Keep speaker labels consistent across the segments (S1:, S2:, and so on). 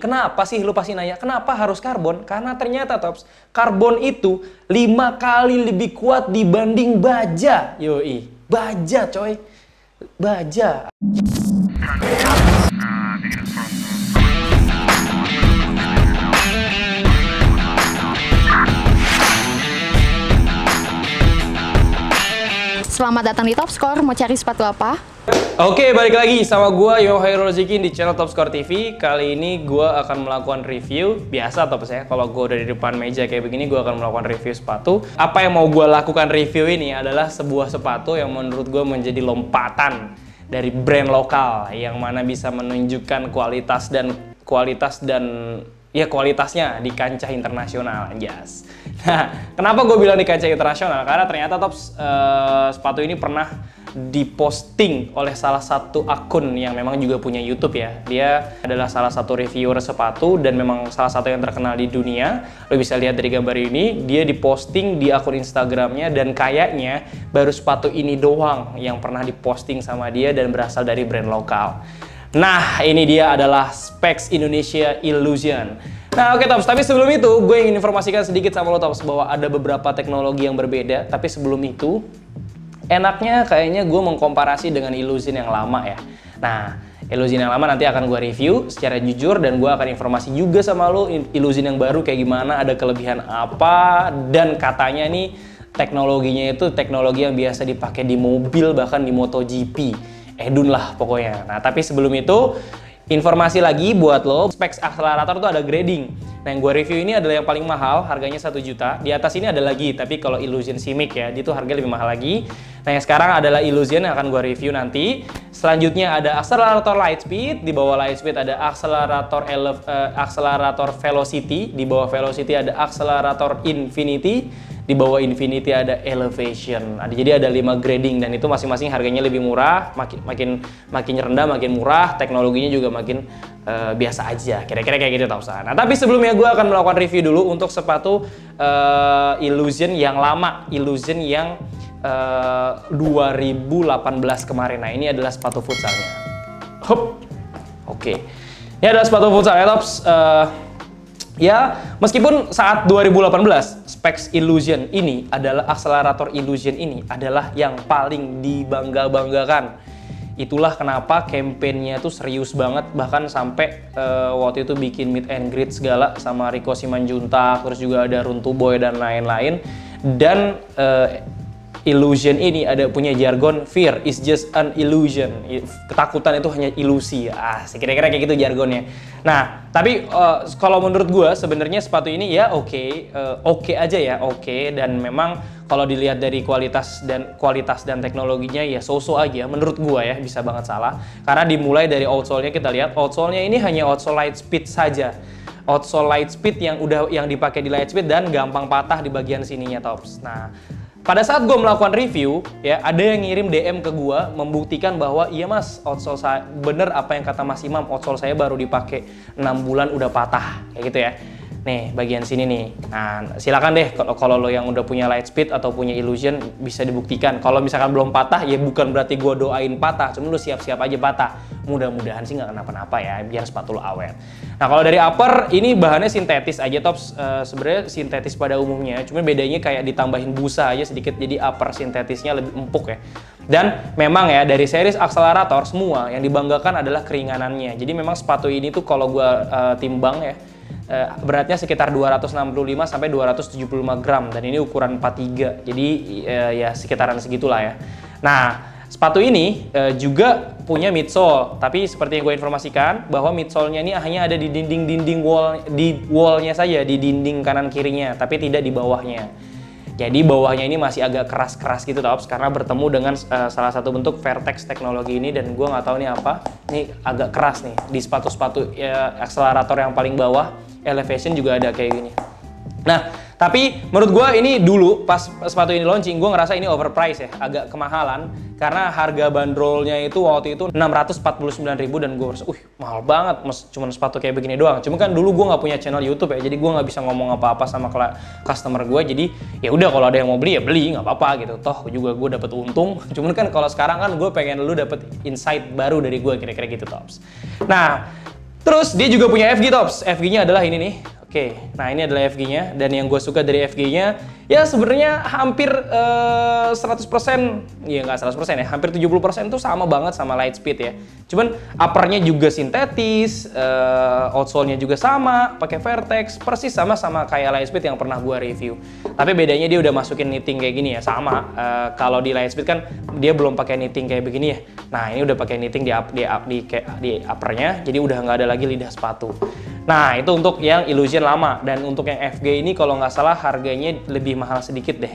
S1: Kenapa sih lu pasti nanya, kenapa harus karbon? Karena ternyata Tops, karbon itu 5 kali lebih kuat dibanding baja. Yoi, baja coy. Baja.
S2: Selamat datang di Top Score, mau cari sepatu apa?
S1: Oke, balik lagi sama gue Yo Hairul Rozikin di channel Top Score TV. Kali ini gue akan melakukan review. Biasa Tops ya, kalau gue udah di depan meja kayak begini, gue akan melakukan review sepatu. Apa yang mau gue lakukan review ini adalah sebuah sepatu yang menurut gue menjadi lompatan dari brand lokal, yang mana bisa menunjukkan kualitasnya di kancah internasional, yes. Nah, kenapa gue bilang di kancah internasional? Karena ternyata Tops, sepatu ini pernah diposting oleh salah satu akun yang memang juga punya YouTube ya. Dia adalah salah satu reviewer sepatu dan memang salah satu yang terkenal di dunia. Lo bisa lihat dari gambar ini, dia diposting di akun Instagramnya dan kayaknya baru sepatu ini doang yang pernah diposting sama dia dan berasal dari brand lokal. Nah, ini dia adalah Specs Indonesia Illusion. Nah, oke Tops, tapi sebelum itu gue ingin informasikan sedikit sama lo Tops bahwa ada beberapa teknologi yang berbeda, tapi sebelum itu enaknya kayaknya gue mengkomparasi dengan Illusion yang lama ya. Nah, Illusion yang lama nanti akan gue review secara jujur dan gue akan informasi juga sama lo Illusion yang baru kayak gimana, ada kelebihan apa, dan katanya nih teknologinya itu teknologi yang biasa dipakai di mobil bahkan di MotoGP. Edun lah pokoknya. Nah, tapi sebelum itu informasi lagi buat lo, specs akselerator tuh ada grading. Nah, yang gue review ini adalah yang paling mahal, harganya 1 juta. Di atas ini ada lagi, tapi kalau Illusion CMYK ya, itu harganya lebih mahal lagi. Nah, yang sekarang adalah Illusion yang akan gue review nanti. Selanjutnya ada akselerator Lightspeed, di bawah Lightspeed ada akselerator Velocity, di bawah Velocity ada akselerator Infinity, di bawah Infinity ada Elevation. Jadi ada 5 grading dan itu masing-masing harganya lebih murah, makin rendah makin murah, teknologinya juga makin biasa aja. Kira-kira kayak gitu Tops. Nah, tapi sebelumnya gue akan melakukan review dulu untuk sepatu Illusion yang lama, Illusion yang 2018 kemarin. Nah, ini adalah sepatu futsalnya. Hup. Oke. Ini adalah sepatu futsalnya Tops. Ya, meskipun saat 2018 Specs Illusion ini adalah akselerator Illusion ini adalah yang paling dibangga-banggakan. Itulah kenapa kampanyenya tuh serius banget, bahkan sampai waktu itu bikin meet and greet segala sama Rico Simanjuntak, terus juga ada Runtuh Boy dan lain-lain. Dan Illusion ini ada punya jargon, fear is just an illusion. Ketakutan itu hanya ilusi. Kira-kira kayak gitu jargonnya. Nah, tapi kalau menurut gue sebenarnya sepatu ini ya oke aja ya, oke. Dan memang kalau dilihat dari kualitas dan teknologinya ya so-so aja. Menurut gue ya, bisa banget salah. Karena dimulai dari outsole-nya, kita lihat outsole-nya ini hanya outsole Lightspeed saja. Outsole Lightspeed yang dipakai di Lightspeed dan gampang patah di bagian sininya Tops. Nah, pada saat gue melakukan review, ya ada yang ngirim DM ke gue membuktikan bahwa iya mas, outsole saya bener apa yang kata Mas Imam, outsole saya baru dipakai 6 bulan udah patah, kayak gitu ya. Nih bagian sini nih. Nah silakan deh kalau lo yang udah punya Lightspeed atau punya Illusion bisa dibuktikan. Kalau misalkan belum patah ya bukan berarti gue doain patah, cuma lo siap-siap aja patah. Mudah-mudahan sih nggak kenapa-napa ya, biar sepatu lo awet. Nah kalau dari upper ini bahannya sintetis aja Tops, sebenarnya sintetis pada umumnya, cuma bedanya kayak ditambahin busa aja sedikit, jadi upper sintetisnya lebih empuk ya. Dan memang ya dari series akselerator semua yang dibanggakan adalah keringanannya. Jadi memang sepatu ini tuh kalau gue timbang ya, beratnya sekitar 265 sampai 275 gram dan ini ukuran 43. Jadi ya sekitaran segitulah ya. Nah, sepatu ini juga punya midsole, tapi seperti yang gue informasikan bahwa midsole-nya ini hanya ada di dinding wall-nya saja, di dinding kanan kirinya, tapi tidak di bawahnya. Jadi bawahnya ini masih agak keras-keras gitu Tops, karena bertemu dengan salah satu bentuk Vertex teknologi ini dan gue nggak tahu ini apa. Ini agak keras nih di sepatu-sepatu akselerator yang paling bawah. Elevation juga ada kayak gini. Nah, tapi menurut gue ini dulu pas sepatu ini launching, gue ngerasa ini overpriced ya, agak kemahalan. Karena harga bandrolnya itu waktu itu 649.000 dan gue merasa, mahal banget, cuma sepatu kayak begini doang. Cuma kan dulu gue nggak punya channel YouTube ya, jadi gue nggak bisa ngomong apa-apa sama customer gue. Jadi ya udah kalau ada yang mau beli ya beli, nggak apa-apa gitu. Toh juga gue dapet untung. Cuman kan kalau sekarang kan gue pengen lu dapet insight baru dari gue, kira-kira gitu Tops. Nah, Terus dia juga punya FG Tops. FG-nya adalah ini nih. Oke, nah ini adalah FG-nya, dan yang gue suka dari FG-nya ya sebenarnya hampir 100%, ya nggak 100% ya, hampir 70% tuh sama banget sama Lightspeed ya. Cuman uppernya juga sintetis, outsole-nya juga sama, pakai Vertex, persis sama kayak Lightspeed yang pernah gue review. Tapi bedanya dia udah masukin knitting kayak gini ya, sama. Kalau di Lightspeed kan dia belum pakai knitting kayak begini ya. Nah ini udah pakai knitting di uppernya, jadi udah nggak ada lagi lidah sepatu. Nah itu untuk yang Illusion lama, dan untuk yang FG ini kalau nggak salah harganya lebih mahal sedikit deh.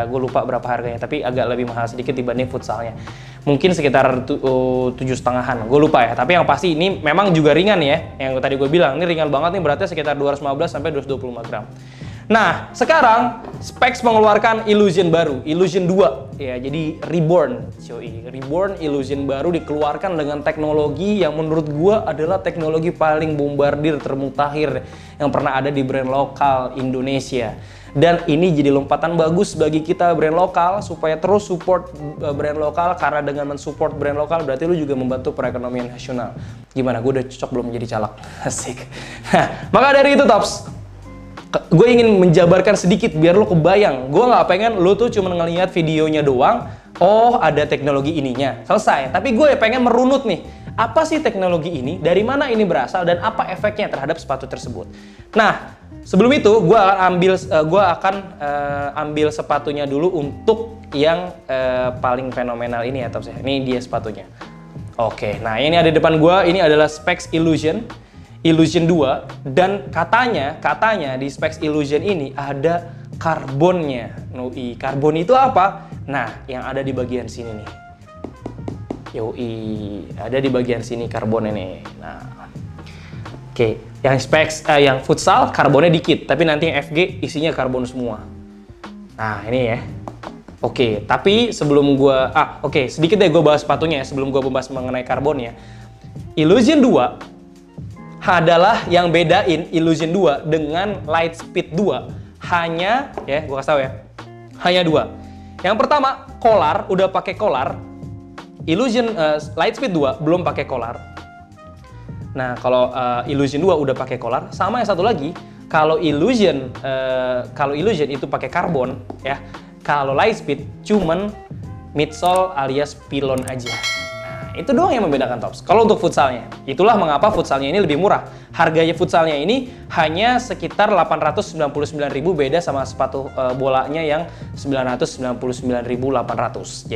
S1: Gue lupa berapa harganya, tapi agak lebih mahal sedikit dibanding futsalnya. Mungkin sekitar 7,5-an, gue lupa ya. Tapi yang pasti ini memang juga ringan ya. Yang tadi gue bilang ini ringan banget nih, beratnya sekitar 215-225 gram. Nah, sekarang Specs mengeluarkan Illusion baru, Illusion 2 ya, jadi Reborn, Reborn Illusion baru dikeluarkan dengan teknologi yang menurut gua adalah teknologi paling bombardir termutakhir yang pernah ada di brand lokal Indonesia. Dan ini jadi lompatan bagus bagi kita brand lokal supaya terus support brand lokal, karena dengan mensupport brand lokal berarti lu juga membantu perekonomian nasional. Gimana? Gue udah cocok belum menjadi caleg? Asik. Nah, maka dari itu Tops, gue ingin menjabarkan sedikit biar lo kebayang. Gue nggak pengen lo tuh cuma ngelihat videonya doang, oh ada teknologi ininya, selesai. Tapi gue pengen merunut nih, apa sih teknologi ini, dari mana ini berasal, dan apa efeknya terhadap sepatu tersebut. Nah, sebelum itu gue akan ambil sepatunya dulu untuk yang paling fenomenal ini ya Tops ya. Ini dia sepatunya. Oke, nah ini ada di depan gue, ini adalah Specs Illusion 2, dan katanya di Specs Illusion ini ada karbonnya. Yoi, karbon itu apa? Nah, yang ada di bagian sini nih. Yoi, ada di bagian sini karbonnya nih. Nah, oke, yang yang futsal karbonnya dikit, tapi nanti yang FG isinya karbon semua. Nah, ini ya. Oke, tapi sebelum gua sedikit deh gue bahas sepatunya ya, sebelum gue membahas mengenai karbonnya. Illusion 2 adalah yang bedain Illusion 2 dengan Lightspeed 2 hanya, ya gue kasih tau ya, hanya dua. Yang pertama, collar, udah pakai collar. Illusion Lightspeed 2 belum pakai collar. Nah, kalau Illusion 2 udah pakai collar. Sama yang satu lagi, kalau Illusion itu pakai karbon ya. Kalau Lightspeed cuman midsole alias pilon aja. Itu doang yang membedakan Tops. Kalau untuk futsalnya, itulah mengapa futsalnya ini lebih murah. Harganya futsalnya ini hanya sekitar 899.000, beda sama sepatu bolanya yang 999.800.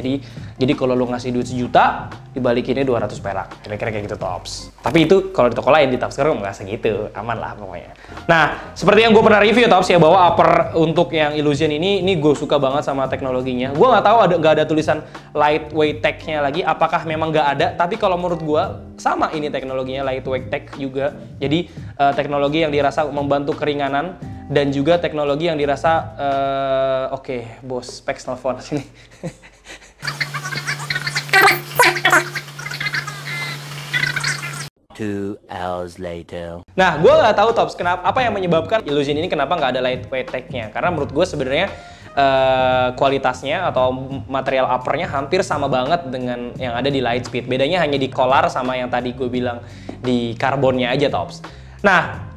S1: Jadi kalau lo ngasih duit 1 juta, dibalikinnya 200 perak. Kira-kira kayak gitu Tops. Tapi itu kalau di toko lain, di Tops sekarang nggak segitu, aman lah pokoknya. Nah, seperti yang gue pernah review Tops ya, bahwa upper untuk yang Illusion ini gue suka banget sama teknologinya. Gue nggak tahu nggak ada tulisan lightweight tech-nya lagi, apakah memang nggak ada, tapi kalau menurut gua sama ini teknologinya, lightweight tech juga. Jadi teknologi yang dirasa membantu keringanan, dan juga teknologi yang dirasa oke, bos Specs nelfon sini.
S3: 2 hours later.
S1: Nah, gue nggak tahu Tops, apa yang menyebabkan Illusion ini kenapa nggak ada lightweight tech-nya. Karena menurut gue sebenarnya kualitasnya atau material uppernya hampir sama banget dengan yang ada di Lightspeed. Bedanya hanya di collar sama yang tadi gue bilang di karbonnya aja Tops. Nah,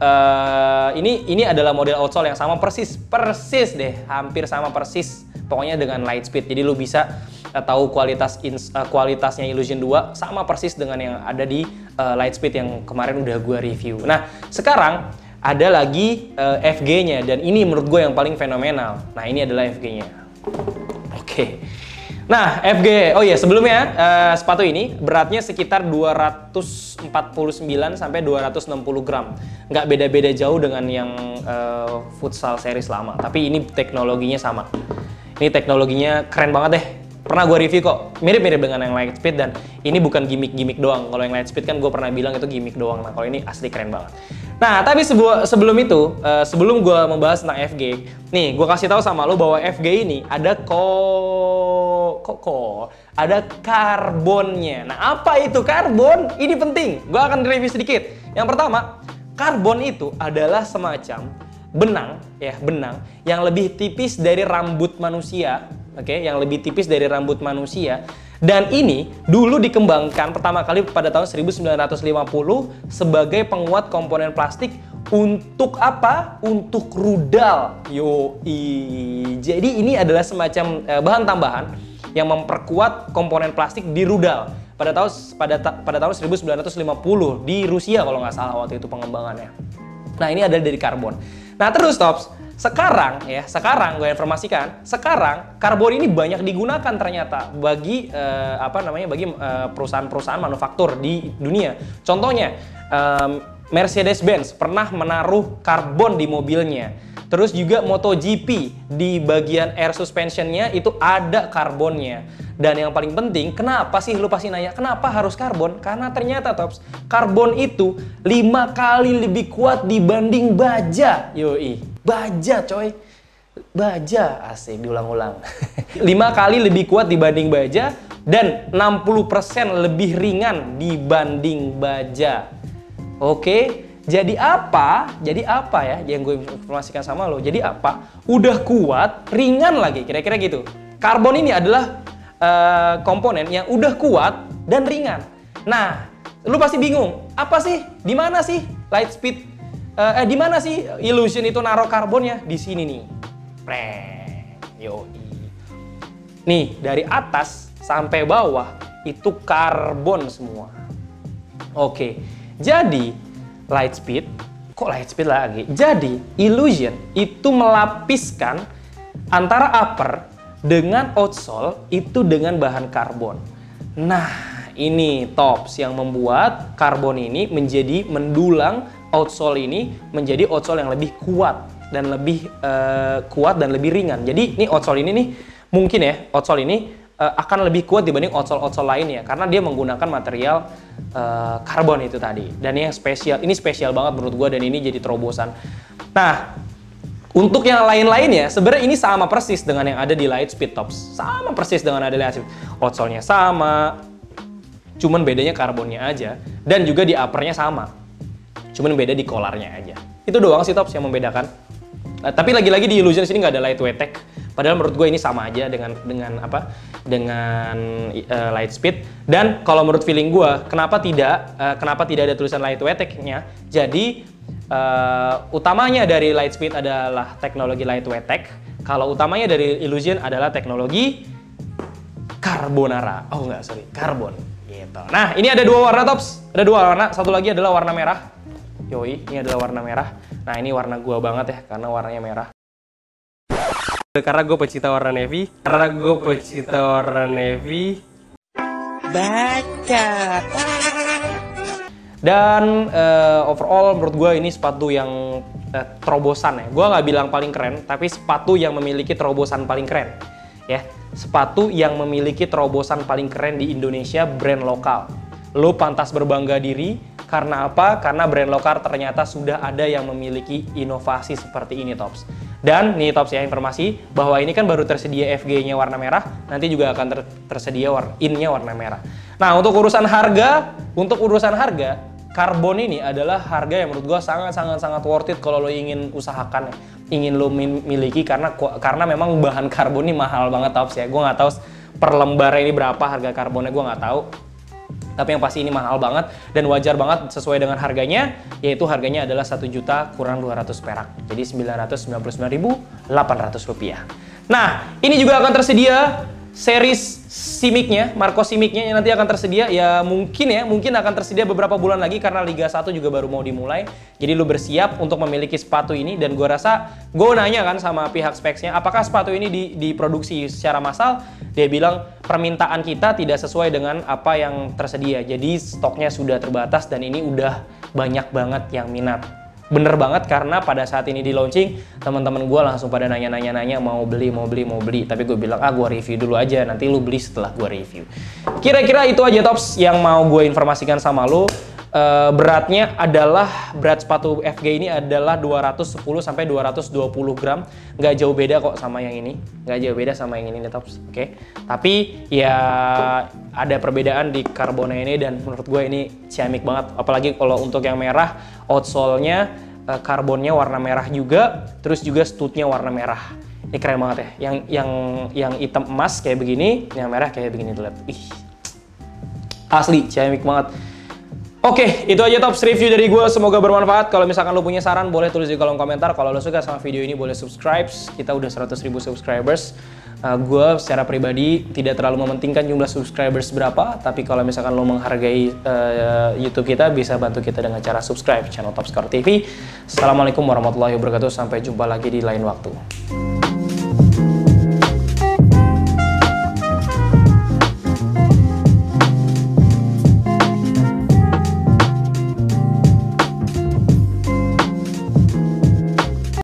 S1: ini adalah model outsole yang sama persis deh, hampir sama persis pokoknya dengan Lightspeed. Jadi lu bisa tahu kualitasnya Illusion 2 sama persis dengan yang ada di Lightspeed yang kemarin udah gue review. Nah, sekarang ada lagi FG-nya, dan ini menurut gue yang paling fenomenal. Nah, ini adalah FG-nya. Oke. Nah, FG, oh iya sebelumnya sepatu ini beratnya sekitar 249 sampai 260 gram. Nggak beda-beda jauh dengan yang futsal series lama, tapi ini teknologinya sama. Ini teknologinya keren banget deh. Pernah gue review kok, mirip-mirip dengan yang Lightspeed, dan ini bukan gimmick-gimmick doang. Kalau yang Lightspeed kan gue pernah bilang itu gimmick doang. Nah, kalau ini asli keren banget. Nah, tapi sebelum itu, sebelum gue membahas tentang FG, nih gue kasih tahu sama lo bahwa FG ini ada ada karbonnya. Nah, apa itu karbon? Ini penting. Gue akan review sedikit. Yang pertama, karbon itu adalah semacam benang yang lebih tipis dari rambut manusia. Oke, yang lebih tipis dari rambut manusia, Dan ini dulu dikembangkan pertama kali pada tahun 1950 sebagai penguat komponen plastik untuk apa? Untuk rudal. Jadi ini adalah semacam bahan tambahan yang memperkuat komponen plastik di rudal pada tahun 1950 di Rusia kalau nggak salah waktu itu pengembangannya. Nah, ini adalah dari karbon. Nah, terus Tops, sekarang gue informasikan, sekarang karbon ini banyak digunakan ternyata bagi perusahaan-perusahaan manufaktur di dunia. Contohnya, Mercedes-Benz pernah menaruh karbon di mobilnya. Terus juga MotoGP di bagian air suspensionnya itu ada karbonnya. Dan yang paling penting, kenapa sih lu pasti nanya, kenapa harus karbon? Karena ternyata Tops, karbon itu 5 kali lebih kuat dibanding baja. Baja coy. Baja, asik diulang-ulang. 5 kali lebih kuat dibanding baja dan 60% lebih ringan dibanding baja. Oke. Jadi apa ya yang gue informasikan sama lo? Jadi apa? Udah kuat, ringan lagi, kira-kira gitu. Karbon ini adalah komponen yang udah kuat dan ringan. Nah, lu pasti bingung, apa sih? Di mana sih Lightspeed? Di mana sih Illusion itu naruh karbonnya? Di sini nih. Nih, dari atas sampai bawah itu karbon semua. Oke. Jadi Lightspeed, kok Lightspeed lagi? Jadi Illusion itu melapiskan antara upper dengan outsole itu dengan bahan karbon. Nah, ini Tops yang membuat karbon ini menjadi mendulang outsole ini menjadi outsole yang lebih kuat dan lebih lebih ringan. Jadi ini outsole ini nih mungkin ya outsole ini akan lebih kuat dibanding outsole lainnya karena dia menggunakan material karbon itu tadi. Dan ini spesial banget menurut gua dan ini jadi terobosan. Nah, untuk yang lain-lainnya, sebenarnya ini sama persis dengan yang ada di Lightspeed Tops. Sama persis dengan ada di Lightspeed. Outsole-nya sama, cuman bedanya karbonnya aja. Dan juga di upper-nya sama, cuman beda di collar-nya aja. Itu doang sih Tops yang membedakan. Tapi lagi-lagi di Illusion sini nggak ada lightweight tech. Padahal menurut gue ini sama aja dengan Lightspeed. Dan kalau menurut feeling gue, kenapa tidak ada tulisan lightweight tech-nya? Jadi utamanya dari Lightspeed adalah teknologi lightweight tech. Kalau utamanya dari Illusion adalah teknologi carbonara. Karbon. Gitu. Nah, ini ada 2 warna Tops. Ada 2 warna. Satu lagi adalah warna merah. Ini adalah warna merah. Nah, ini warna gua banget ya, karena warnanya merah. Karena gue pecinta warna navy. Baca. Dan overall menurut gue ini sepatu yang terobosan ya. Gue nggak bilang paling keren, tapi sepatu yang memiliki terobosan paling keren. Ya, sepatu yang memiliki terobosan paling keren di Indonesia, brand lokal. Lo pantas berbangga diri karena apa? Karena brand lokal ternyata sudah ada yang memiliki inovasi seperti ini Tops. Dan nih Tops ya informasi bahwa ini kan baru tersedia FG-nya warna merah, nanti juga akan tersedia in-nya warna merah. Nah, untuk urusan harga, karbon ini adalah harga yang menurut gue sangat worth it kalau lo ingin usahakan, ingin lo miliki karena memang bahan karbon ini mahal banget Tops ya. Gue nggak tahu per lembar ini berapa harga karbonnya, gue nggak tahu. Tapi yang pasti ini mahal banget dan wajar banget sesuai dengan harganya, yaitu harganya adalah 1 juta kurang 200 perak. Jadi 999.800 rupiah. Nah, ini juga akan tersedia series Simic-nya, Marco Simic-nya yang nanti akan tersedia ya mungkin akan tersedia beberapa bulan lagi karena Liga 1 juga baru mau dimulai. Jadi lu bersiap untuk memiliki sepatu ini dan gue nanya kan sama pihak specs-nya, apakah sepatu ini diproduksi secara massal? Dia bilang permintaan kita tidak sesuai dengan apa yang tersedia. Jadi stoknya sudah terbatas dan ini udah banyak banget yang minat. Bener banget karena pada saat ini di launching teman-teman gue langsung pada nanya mau beli. Tapi gue bilang gue review dulu aja, nanti lu beli setelah gue review. Kira-kira itu aja Tops yang mau gue informasikan sama lu. Berat sepatu FG ini adalah 210 sampai 220 gram. Nggak jauh beda kok sama yang ini. Nih Tops. Oke. Tapi ya ada perbedaan di karbonnya ini dan menurut gue ini ciamik banget. Apalagi kalau untuk yang merah, outsole-nya karbonnya warna merah juga, terus juga stud-nya warna merah. Ini keren banget ya. Yang hitam emas kayak begini, yang merah kayak begini tuh lihat. Ih. Asli, ciamik banget. Oke, itu aja Tops review dari gue. Semoga bermanfaat. Kalau misalkan lo punya saran, boleh tulis di kolom komentar. Kalau lo suka sama video ini, boleh subscribe. Kita udah 100.000 subscribers. Gue secara pribadi tidak terlalu mementingkan jumlah subscribers berapa. Tapi kalau misalkan lo menghargai YouTube kita, bisa bantu kita dengan cara subscribe channel Top Score TV. Assalamualaikum warahmatullahi wabarakatuh. Sampai jumpa lagi di lain waktu.